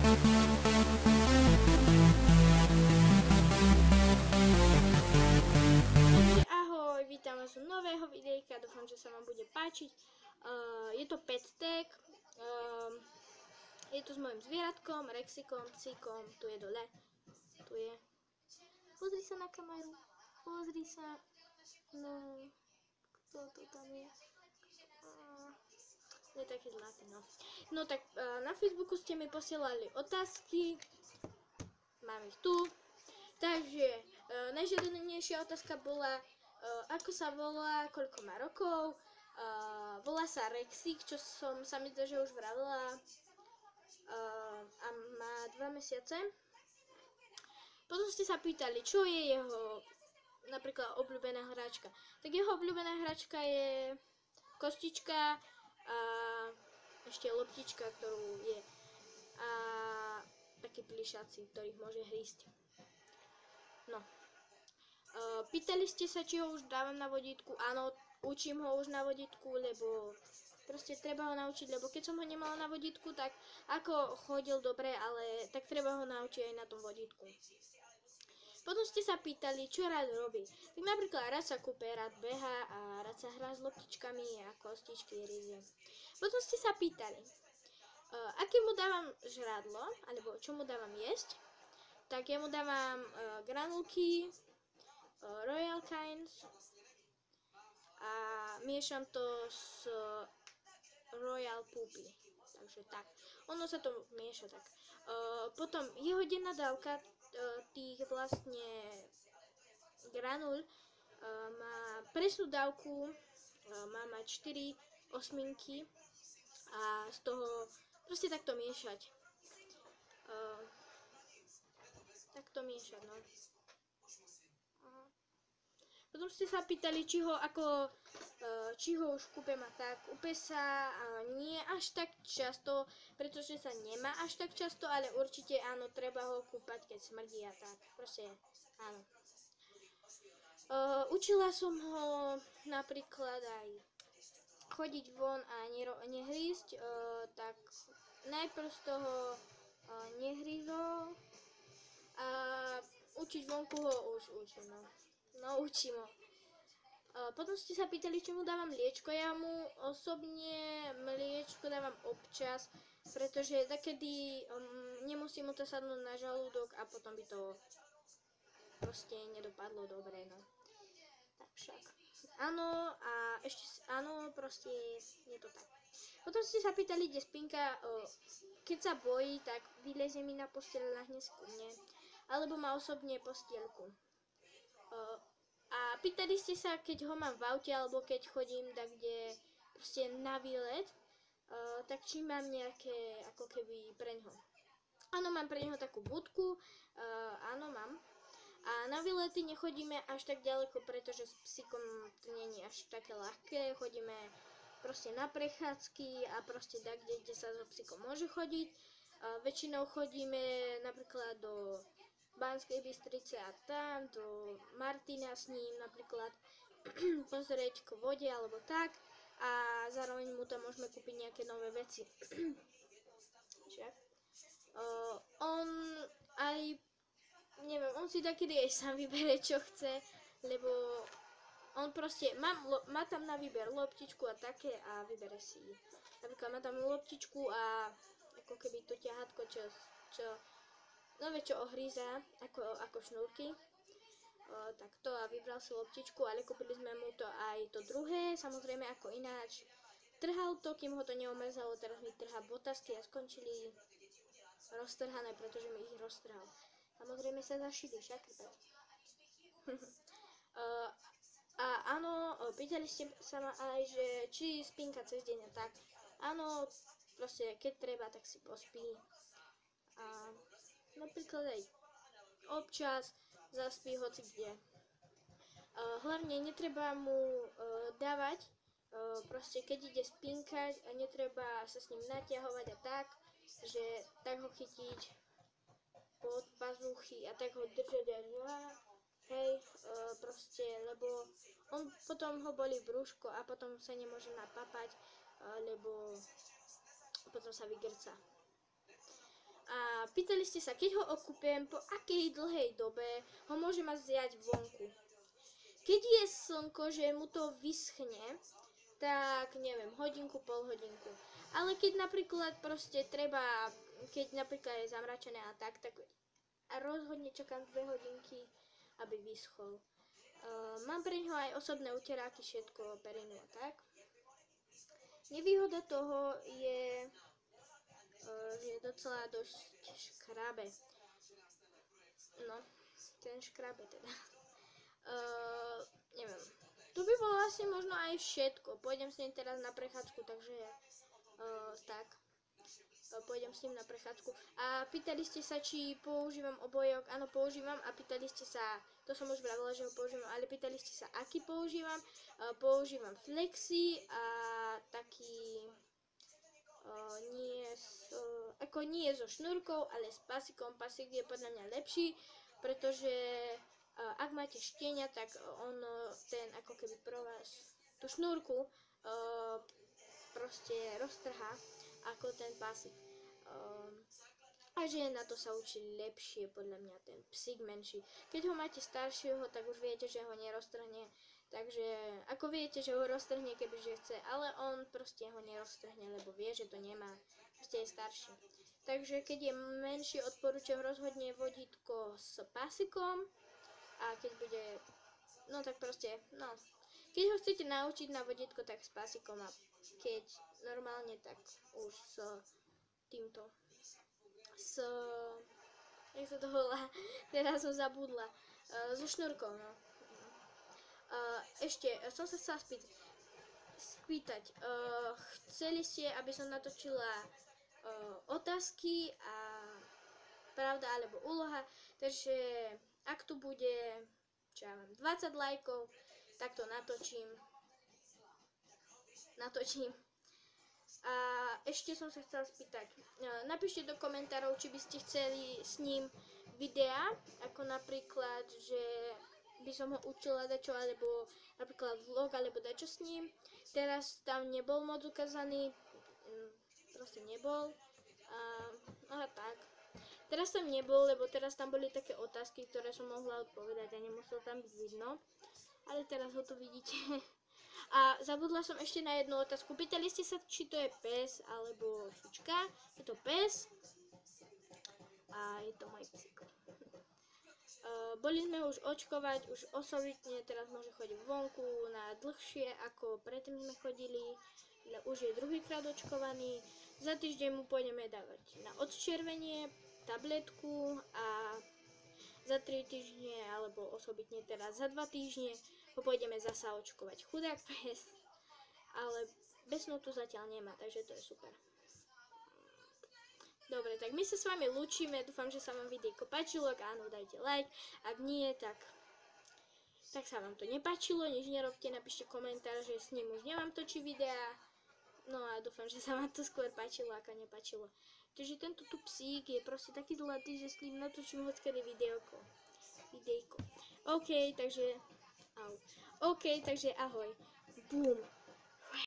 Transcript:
Takže ahoj, vítam vás u nového videjka, dúfam, že sa vám bude páčiť. Je to pet tag, je to s mojim zvieratkom, Rexikom, psíkom, tu je dole, tu je. Pozri sa na kameru, pozri sa, no, kto to tam je? Je taký zlatý, no. No tak na Facebooku ste mi posielali otázky, mám ich tu, takže najžiadanejšia otázka bola, ako sa volá, koľko má rokov, volá sa Rexik, čo som sa mi zdá, že už vravila, a má 2 mesiace. Potom ste sa pýtali, čo je jeho napríklad obľúbená hračka. Tak jeho obľúbená hračka je kostička a ešte loptička, ktorú je, a takí plišáci, ktorých môže hrísť. No. Pýtali ste sa, či ho už dávam na vodítku. Áno, učím ho už na vodítku, lebo proste treba ho naučiť, lebo keď som ho nemala na vodítku, tak ako chodil dobre, ale tak treba ho naučiť aj na tom vodítku. Potom ste sa pýtali, čo rád robí. Tak napríklad rád sa kúpe, rád beha a rád sa hrá s loptičkami a kostičky ryzie. Potom ste sa pýtali, aké mu dávam žrádlo, alebo čo mu dávam jesť. Tak ja mu dávam granulky, Royal Canes a miešam to s Royal Poopy. Takže tak. Ono sa to mieša tak. Potom jeho denná dávka tých vlastne granul má presnú dávku, má mať 4 osminky a z toho proste takto miešať. Takto miešať, no. Potom ste sa pýtali, či ho už kúpem a tak. Kúpe sa nie až tak často, pretože sa nemá až tak často, ale určite áno, treba ho kúpať, keď smrdí a tak. Proste áno. Učila som ho napríklad aj chodiť von a nehrísť, tak najprv z toho nehrízol a učiť vonku ho už učím, no. No, učím ho. Potom ste sa pýtali, či mu dávam mliečko. Ja mu osobne mliečko dávam občas, pretože takedy nemusím mu to sadnúť na žalúdok a potom by to proste nedopadlo dobre, no. Tak však. Áno, a ešte áno, proste je to tak. Potom ste sa pýtali, kde spinka. Keď sa bojí, tak vylezie mi na posteľ, ľahne si ku mne, alebo má osobne postielku. A pýtali ste sa, keď ho mám v aute, alebo keď chodím tak, kde proste na výlet, tak či mám nejaké, ako keby preňho. Áno, mám pre neho takú budku, áno, mám. A na výlety nechodíme až tak ďaleko, pretože s psíkom to nie je až také ľahké. Chodíme proste na prechádzky a proste tak, kde sa so psíkom môže chodiť. Väčšinou chodíme napríklad do Banskej Bystrice a tam, do Martina s ním napríklad pozrieť k vode alebo tak, a zároveň mu tam môžeme kúpiť nejaké nové veci. On aj, neviem, on si takedy aj sám vybere, čo chce, lebo on proste, má tam na výber loptičku a také a vybere si. Napríklad má tam loptičku a ako keby to ťahatko, čo ohríza, ako šnúrky, tak to, a vybral si loptičku, ale kúpili sme mu to aj to druhé, samozrejme ako ináč. Trhal to, kým ho to neomrzalo, teraz mi trhá botasky a skončili roztrhané, pretože mi ich roztrhal. Samozrejme sa zašili, však. A áno, pýtali ste sa ma aj, že či spinka cez deň a tak. Áno, proste keď treba, tak si pospí. A napríklad aj občas zaspí hoci kde. Hlavne netreba mu dávať, proste keď ide spinkať, a netreba sa s ním naťahovať a tak, že tak ho chytiť pod pazuchy a tak ho držať a hej, proste, lebo on potom ho bolí brúško a potom sa nemôže napapať, lebo potom sa vygrca. A Pýtali ste sa, keď ho okúpem, po akej dlhej dobe ho môžem mať zjať vonku. Keď je slnko, že mu to vyschne, tak neviem, hodinku, pol hodinku. Ale keď napríklad proste treba, keď napríklad je zamračené a tak rozhodne čakám 2 hodinky, aby vyschol. Mám pre ňoho aj osobné uteráky, všetko, perinu a tak. Nevýhoda toho je, že je docela dosť škrabe. No, ten škrabe teda. Neviem. Tu by bolo asi možno aj všetko. Pôjdem s ním teraz na prechádzku, takže tak. Pôjdem s ním na prechádzku. A pýtali ste sa, či používam obojok. Áno, používam. A pýtali ste sa, to som už vravila, že ho používam, ale pýtali ste sa, aký používam. Používam Flexi a taký nie so šnúrkou, ale s pasikom. Pasik je podľa mňa lepší, pretože ak máte štieňa, tak on ten ako keby pro vás tú šnúrku proste roztrhá ako ten pásik. A že na to sa učí lepšie podľa mňa ten psík menší. Keď ho máte staršieho, tak už viete, že ho neroztrhne. Takže ako viete, že ho roztrhne, kebyže chce, ale on proste ho neroztrhne, lebo vie, že to nemá. Proste je starší. Takže keď je menší, odporúčam rozhodne vodítko s pásikom. A keď bude, no tak proste, no. Keď ho chcete naučiť na vodítko, tak s pásikom, a keď normálne, tak už s týmto. Jak sa to volá? Teraz som zabudla. So šnúrkou, no. Ešte som sa chcela spýtať. Chceli ste, aby som natočila otázky a pravda alebo úloha, takže ak tu bude, čo ja mám, 20 lajkov, tak to natočím. A ešte som sa chcela spýtať, napíšte do komentárov, či by ste chceli s ním videá, ako napríklad, že by som ho učila dačo, alebo napríklad vlog, alebo dačo s ním. Teraz tam nebol moc ukázaný, proste nebol. A tak. Teraz tam nebol, lebo teraz tam boli také otázky, ktoré som mohla odpovedať a nemuselo tam byť vidno. Ale teraz ho tu vidíte. A zabudla som ešte na jednu otázku. Pýtali ste sa, či to je pes alebo sučka. Je to pes. A je to môj psík. Boli sme už očkovať, už osobitne, teraz môže chodiť vonku na dlhšie, ako predtým sme chodili. Už je druhýkrát očkovaný. Za týždeň mu pôjdeme dávať na odčervenie, tabletku a za 3 týždne, alebo osobitne teraz za 2 týždne ho pôjdeme zasa očkovať. Chudák pes, ale besnú tu zatiaľ nemá, takže to je super. Dobre, tak my sa s vami lúčime, dúfam, že sa vám videjko páčilo, ak áno, dajte like, ak nie, tak sa vám to nepáčilo, nič nerobte, napíšte komentár, že s ním už nemám točiť videá, no a dúfam, že sa vám to skôr páčilo, ako nepáčilo. Takže tento tu psík je proste taký zlatý, že s ním natočím hoďkedy videjko. OK, takže ahoj. Bum.